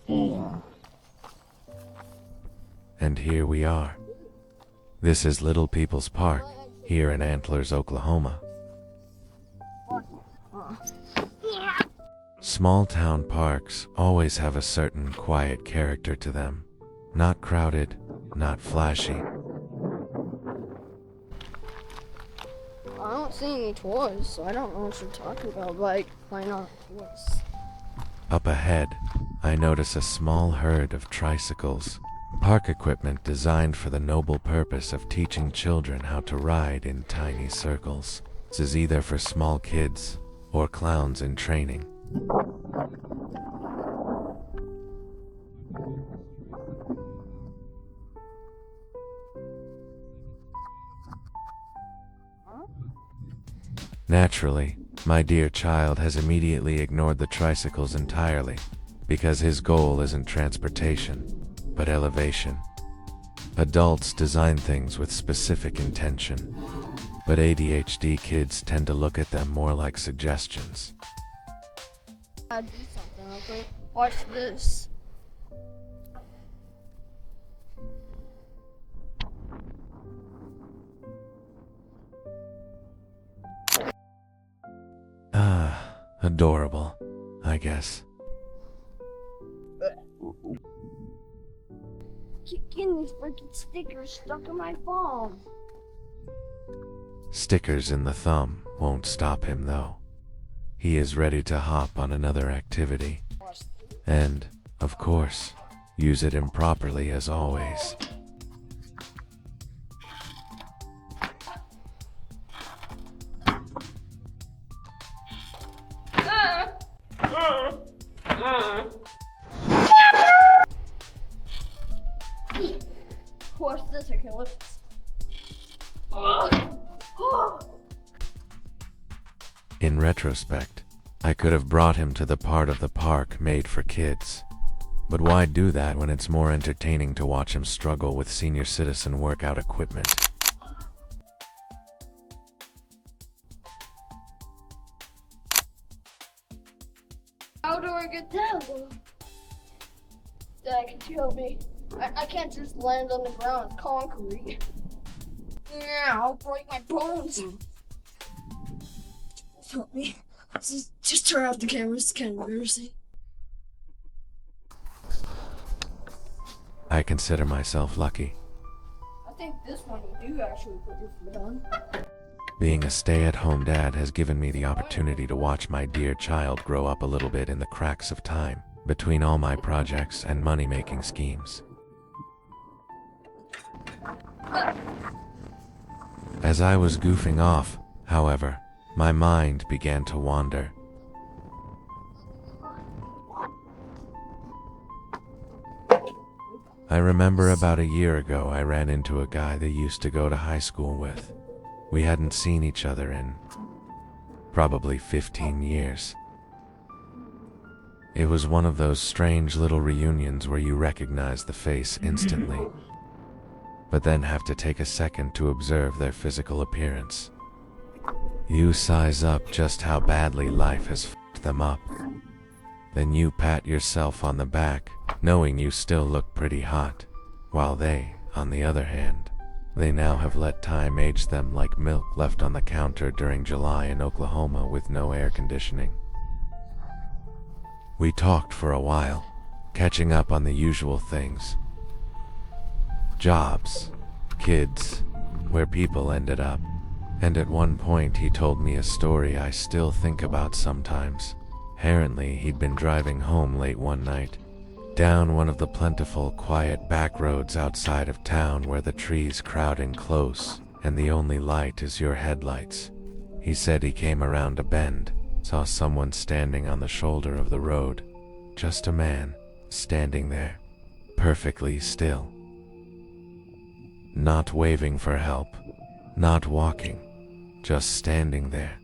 And here we are. This is Little People's Park, here in Antlers, Oklahoma. Small town parks always have a certain quiet character to them. Not crowded, not flashy. I don't see any toys, so I don't know what you're talking about. Like, why not toys? Up ahead, I notice a small herd of tricycles, park equipment designed for the noble purpose of teaching children how to ride in tiny circles. This is either for small kids or clowns in training. Naturally, my dear child has immediately ignored the tricycles entirely, because his goal isn't transportation, but elevation. Adults design things with specific intention, but ADHD kids tend to look at them more like suggestions. I'll do something real quick. Watch this. Adorable, I guess. Keep getting these freaking stickers stuck in my phone. Stickers in the thumb won't stop him though. He is ready to hop on another activity. And, of course, use it improperly as always. Watch this, I can lift this. In retrospect, I could have brought him to the part of the park made for kids. But why do that when it's more entertaining to watch him struggle with senior citizen workout equipment? How do I get down? That can kill me. I can't just land on the ground. It's concrete. Yeah, I'll break my bones. Help me. Just turn off the cameras. It's kind of embarrassing. I consider myself lucky. I think this one you do actually put your foot on. Being a stay-at-home dad has given me the opportunity to watch my dear child grow up a little bit in the cracks of time, between all my projects and money-making schemes. As I was goofing off, however, my mind began to wander. I remember about a year ago I ran into a guy that used to go to high school with. We hadn't seen each other in probably 15 years. It was one of those strange little reunions where you recognize the face instantly, but then have to take a second to observe their physical appearance. You size up just how badly life has f***ed them up. Then you pat yourself on the back, knowing you still look pretty hot, while they, on the other hand, they now have let time age them like milk left on the counter during July in Oklahoma with no air conditioning. We talked for a while, catching up on the usual things. Jobs, kids, where people ended up. And at one point he told me a story I still think about sometimes. Apparently he'd been driving home late one night, down one of the plentiful, quiet back roads outside of town where the trees crowd in close, and the only light is your headlights. He said he came around a bend, saw someone standing on the shoulder of the road. Just a man, standing there, perfectly still. Not waving for help, not walking, just standing there.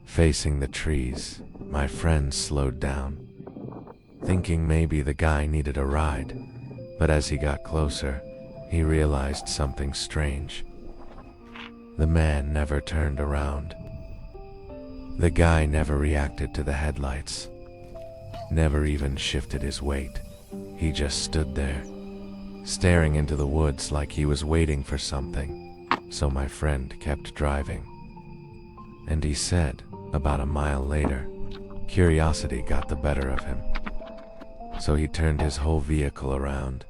Facing the trees, my friend slowed down, thinking maybe the guy needed a ride, but as he got closer, he realized something strange. The man never turned around. The guy never reacted to the headlights. never even shifted his weight. He just stood there, staring into the woods like he was waiting for something. So my friend kept driving. And he said, about a mile later, curiosity got the better of him. So he turned his whole vehicle around.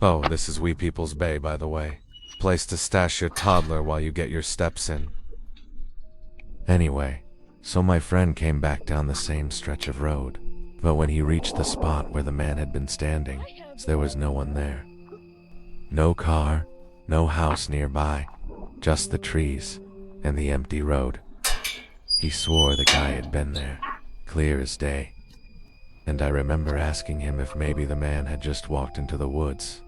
Oh, this is Wee People's Bay, by the way. Place to stash your toddler while you get your steps in. Anyway, so my friend came back down the same stretch of road. But when he reached the spot where the man had been standing, there was no one there. No car, no house nearby, just the trees and the empty road. He swore the guy had been there, clear as day. And I remember asking him if maybe the man had just walked into the woods.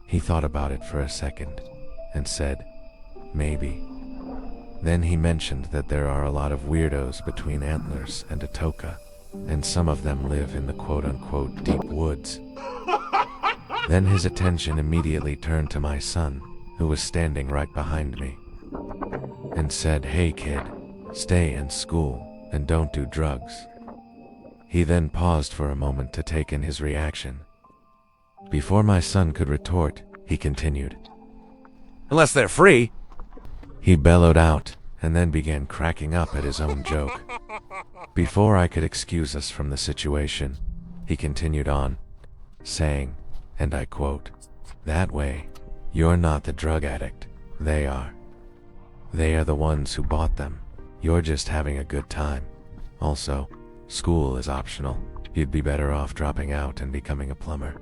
He thought about it for a second and said, maybe. Then he mentioned that there are a lot of weirdos between Antlers and Atoka, and some of them live in the quote-unquote deep woods. Then his attention immediately turned to my son, who was standing right behind me, and said, "Hey kid, stay in school and don't do drugs." He then paused for a moment to take in his reaction. Before my son could retort, he continued, "Unless they're free." He bellowed out and then began cracking up at his own joke. Before I could excuse us from the situation, he continued on, saying, and I quote, "That way, you're not the drug addict, they are. They are the ones who bought them. You're just having a good time. Also, school is optional. You'd be better off dropping out and becoming a plumber.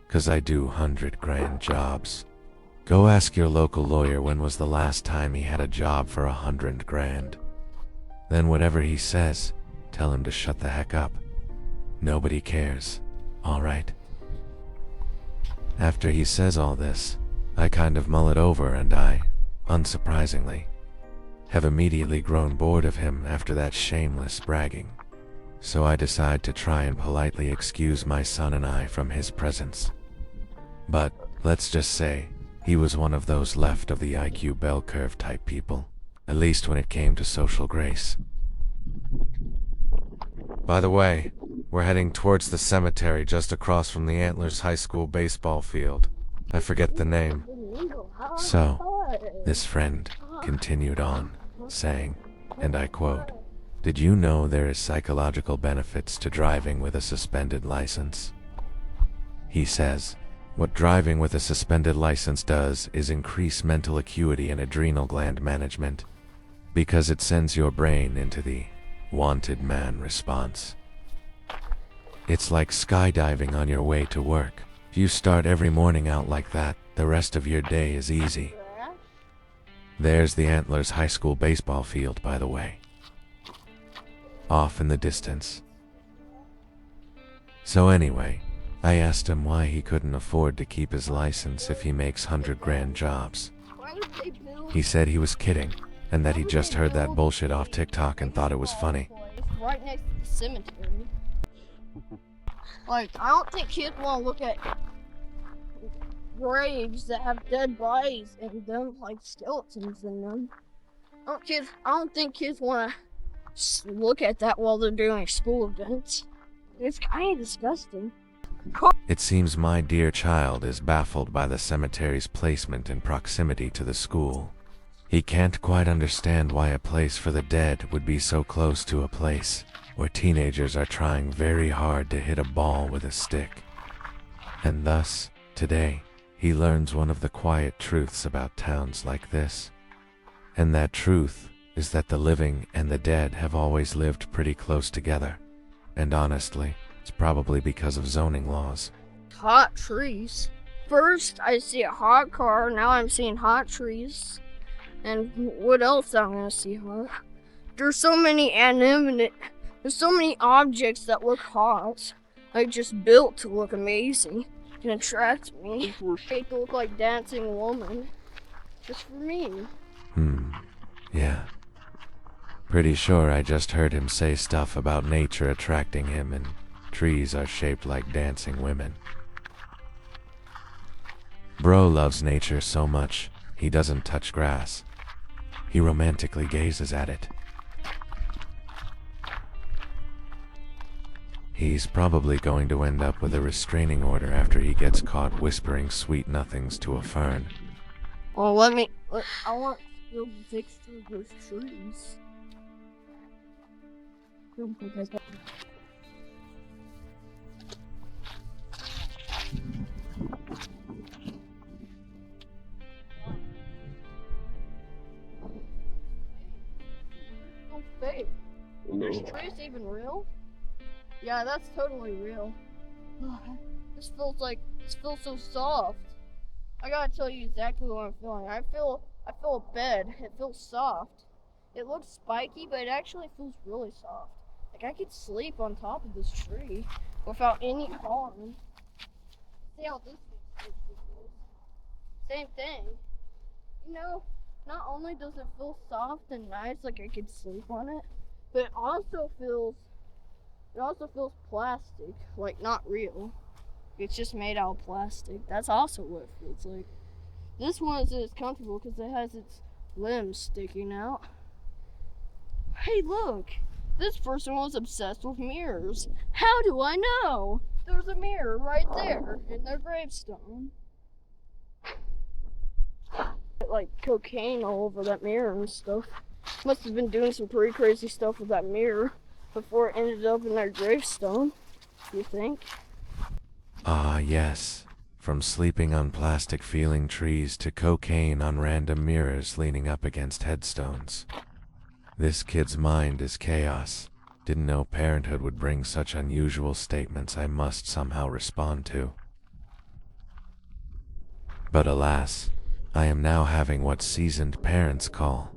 'Cause I do 100 grand jobs. Go ask your local lawyer when was the last time he had a job for 100 grand. Then whatever he says, tell him to shut the heck up. Nobody cares, alright?" After he says all this, I kind of mull it over and I, unsurprisingly, have immediately grown bored of him after that shameless bragging. So I decide to try and politely excuse my son and I from his presence. But, let's just say, he was one of those left of the IQ bell curve type people, at least when it came to social grace. By the way, we're heading towards the cemetery just across from the Antlers High School baseball field. I forget the name. So, this friend continued on, saying, and I quote, "Did you know there is psychological benefits to driving with a suspended license?" He says, what driving with a suspended license does is increase mental acuity and adrenal gland management, because it sends your brain into the wanted man response. It's like skydiving on your way to work. If you start every morning out like that, the rest of your day is easy. There's the Antlers High School baseball field, by the way, off in the distance. So anyway, I asked him why he couldn't afford to keep his license if he makes 100 grand jobs. He said he was kidding, and that he just heard that bullshit off TikTok and thought it was funny. Right next to the cemetery. Like, I don't think kids want to look at graves that have dead bodies in them, like skeletons in them. I don't think kids want to look at that while they're doing school events. It's kind of disgusting. It seems my dear child is baffled by the cemetery's placement and proximity to the school. He can't quite understand why a place for the dead would be so close to a place where teenagers are trying very hard to hit a ball with a stick. And thus, today, he learns one of the quiet truths about towns like this. And that truth is that the living and the dead have always lived pretty close together. And honestly, it's probably because of zoning laws. Hot trees. First, I see a hot car, now I'm seeing hot trees. And what else I'm gonna see hot? There's so many there's so many objects that look hot. Like just built to look amazing. Can attract me. They look like dancing woman. Just for me. Yeah. Pretty sure I just heard him say stuff about nature attracting him and trees are shaped like dancing women. Bro loves nature so much, he doesn't touch grass. He romantically gazes at it. He's probably going to end up with a restraining order after he gets caught whispering sweet nothings to a fern. Well, I want to fix through those trees. So fake. There's trees even real? Yeah, that's totally real. This feels so soft. I gotta tell you exactly what I'm feeling. I feel a bed. It feels soft. It looks spiky, but it actually feels really soft. Like I could sleep on top of this tree without any harm. See how this feels? Same thing. You know, not only does it feel soft and nice, like I could sleep on it, but it also feels plastic, like not real. It's just made out of plastic. That's also what it feels like. This one isn't as comfortable because it has its limbs sticking out. Hey, look! This person was obsessed with mirrors. How do I know? There's a mirror right there in their gravestone. Like cocaine all over that mirror and stuff. Must have been doing some pretty crazy stuff with that mirror before it ended up in their gravestone. You think? Ah, yes. From sleeping on plastic-feeling trees to cocaine on random mirrors leaning up against headstones. This kid's mind is chaos. Didn't know parenthood would bring such unusual statements I must somehow respond to. But alas, I am now having what seasoned parents call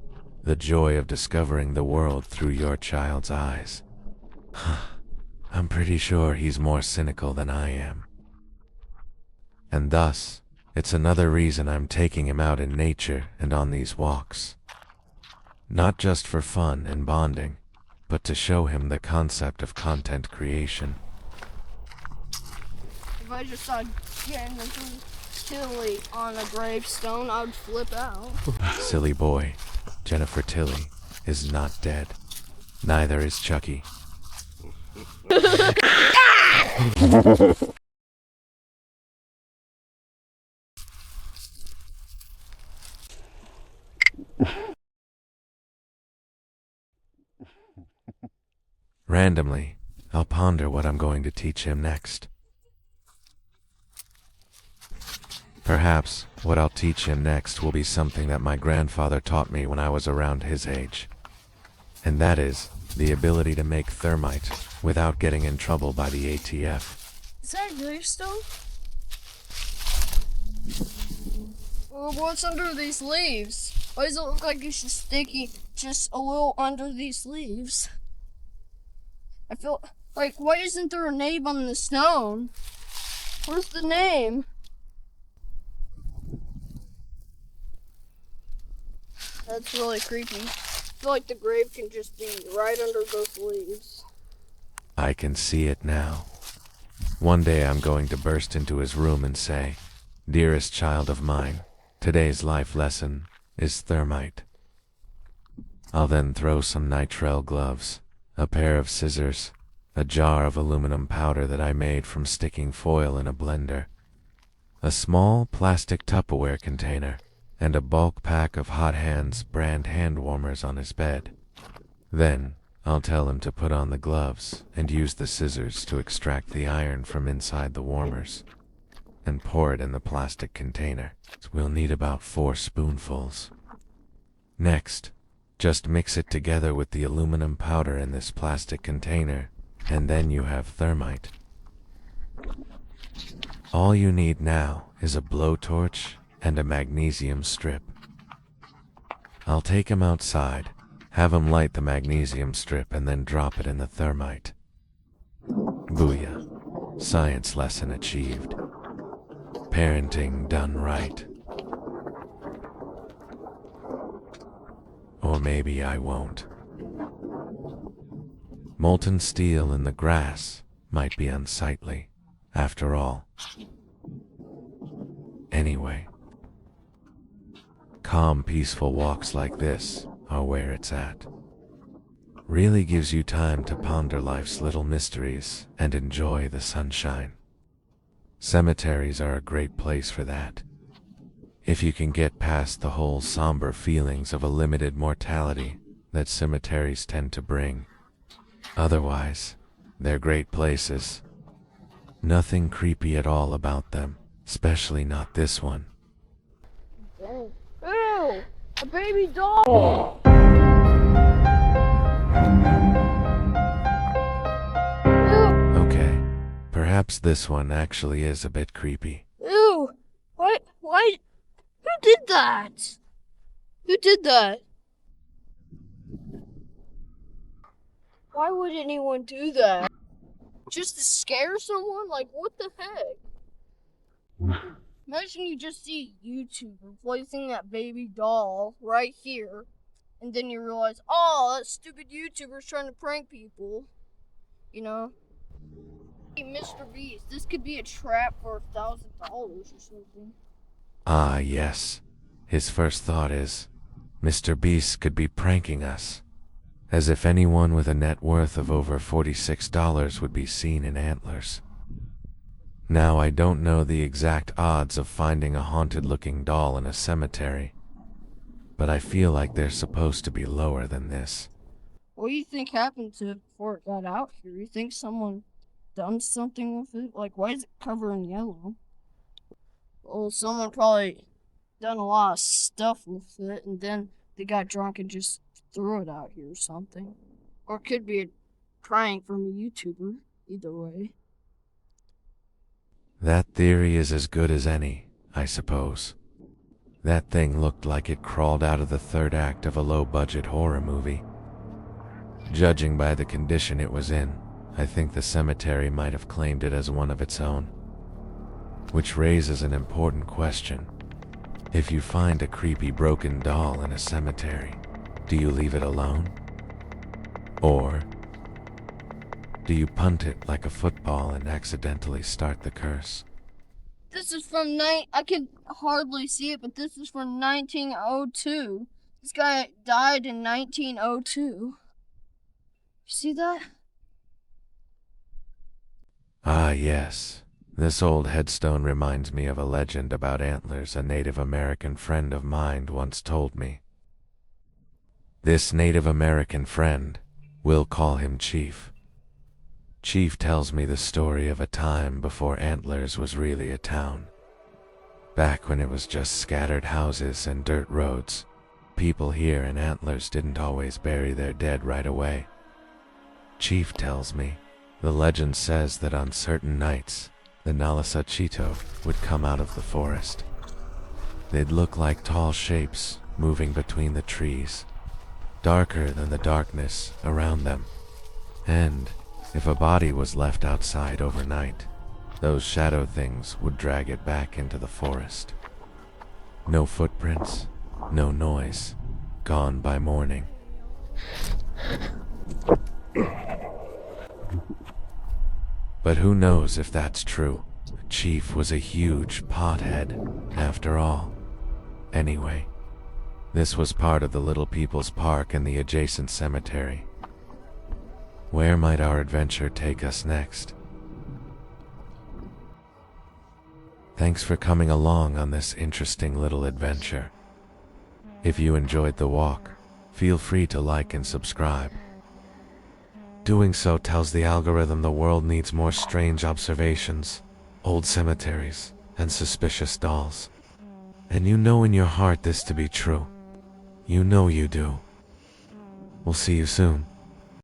the joy of discovering the world through your child's eyes. I'm pretty sure he's more cynical than I am. And thus, it's another reason I'm taking him out in nature and on these walks. Not just for fun and bonding, but to show him the concept of content creation. If I just saw Jennifer Tilly on a gravestone, I'd flip out. Silly boy, Jennifer Tilly is not dead. Neither is Chucky. Randomly, I'll ponder what I'm going to teach him next. Perhaps what I'll teach him next will be something that my grandfather taught me when I was around his age. And that is the ability to make thermite without getting in trouble by the ATF. Is that a gravestone? Well, what's under these leaves? Why does it look like it's just sticky, just a little under these leaves? I feel like, why isn't there a name on the stone? Where's the name? That's really creepy. I feel like the grave can just be right under those leaves. I can see it now. One day I'm going to burst into his room and say, "Dearest child of mine, today's life lesson is thermite." I'll then throw some nitrile gloves, a pair of scissors, a jar of aluminum powder that I made from sticking foil in a blender, a small plastic Tupperware container, and a bulk pack of Hot Hands brand hand warmers on his bed. Then I'll tell him to put on the gloves and use the scissors to extract the iron from inside the warmers and pour it in the plastic container. We'll need about 4 spoonfuls. Next, just mix it together with the aluminum powder in this plastic container, and then you have thermite. All you need now is a blowtorch and a magnesium strip. I'll take him outside, have him light the magnesium strip, and then drop it in the thermite. Booyah. Science lesson achieved. Parenting done right. Or maybe I won't. Molten steel in the grass might be unsightly, after all. Anyway, calm, peaceful walks like this are where it's at. Really gives you time to ponder life's little mysteries and enjoy the sunshine. Cemeteries are a great place for that. If you can get past the whole somber feelings of a limited mortality that cemeteries tend to bring. Otherwise, they're great places. Nothing creepy at all about them, especially not this one. Ew! A baby doll! Okay, perhaps this one actually is a bit creepy. Ew! Why? Who did that? Who did that? Why would anyone do that? Just to scare someone? Like, what the heck? Imagine you just see a YouTuber placing that baby doll right here, and then you realize, oh, that stupid YouTuber's trying to prank people. You know? Hey, Mr. Beast, this could be a trap for $1,000 or something. Ah, yes. His first thought is, Mr. Beast could be pranking us. As if anyone with a net worth of over $46 would be seen in Antlers. Now, I don't know the exact odds of finding a haunted-looking doll in a cemetery, but I feel like they're supposed to be lower than this. What do you think happened to it before it got out here? You think someone done something with it? Like, why is it covered in yellow? Well, someone probably done a lot of stuff with it, and then they got drunk and just threw it out here or something. Or it could be a prank from a YouTuber. Either way. That theory is as good as any, I suppose. That thing looked like it crawled out of the third act of a low-budget horror movie. Judging by the condition it was in, I think the cemetery might have claimed it as one of its own. Which raises an important question. If you find a creepy broken doll in a cemetery, do you leave it alone? Or do you punt it like a football and accidentally start the curse? This is from I can hardly see it, but this is from 1902. This guy died in 1902. You see that? Ah, yes. This old headstone reminds me of a legend about Antlers a Native American friend of mine once told me. This Native American friend, we'll call him Chief. Chief tells me the story of a time before Antlers was really a town. Back when it was just scattered houses and dirt roads, people here in Antlers didn't always bury their dead right away. Chief tells me, the legend says that on certain nights, the Nalasachito would come out of the forest. They'd look like tall shapes moving between the trees, darker than the darkness around them. And if a body was left outside overnight, those shadow things would drag it back into the forest. No footprints, no noise, gone by morning. But who knows if that's true? Chief was a huge pothead, after all. Anyway, this was part of the Little People's Park and the adjacent cemetery. Where might our adventure take us next? Thanks for coming along on this interesting little adventure. If you enjoyed the walk, feel free to like and subscribe. Doing so tells the algorithm the world needs more strange observations, old cemeteries, and suspicious dolls. And you know in your heart this to be true. You know you do. We'll see you soon.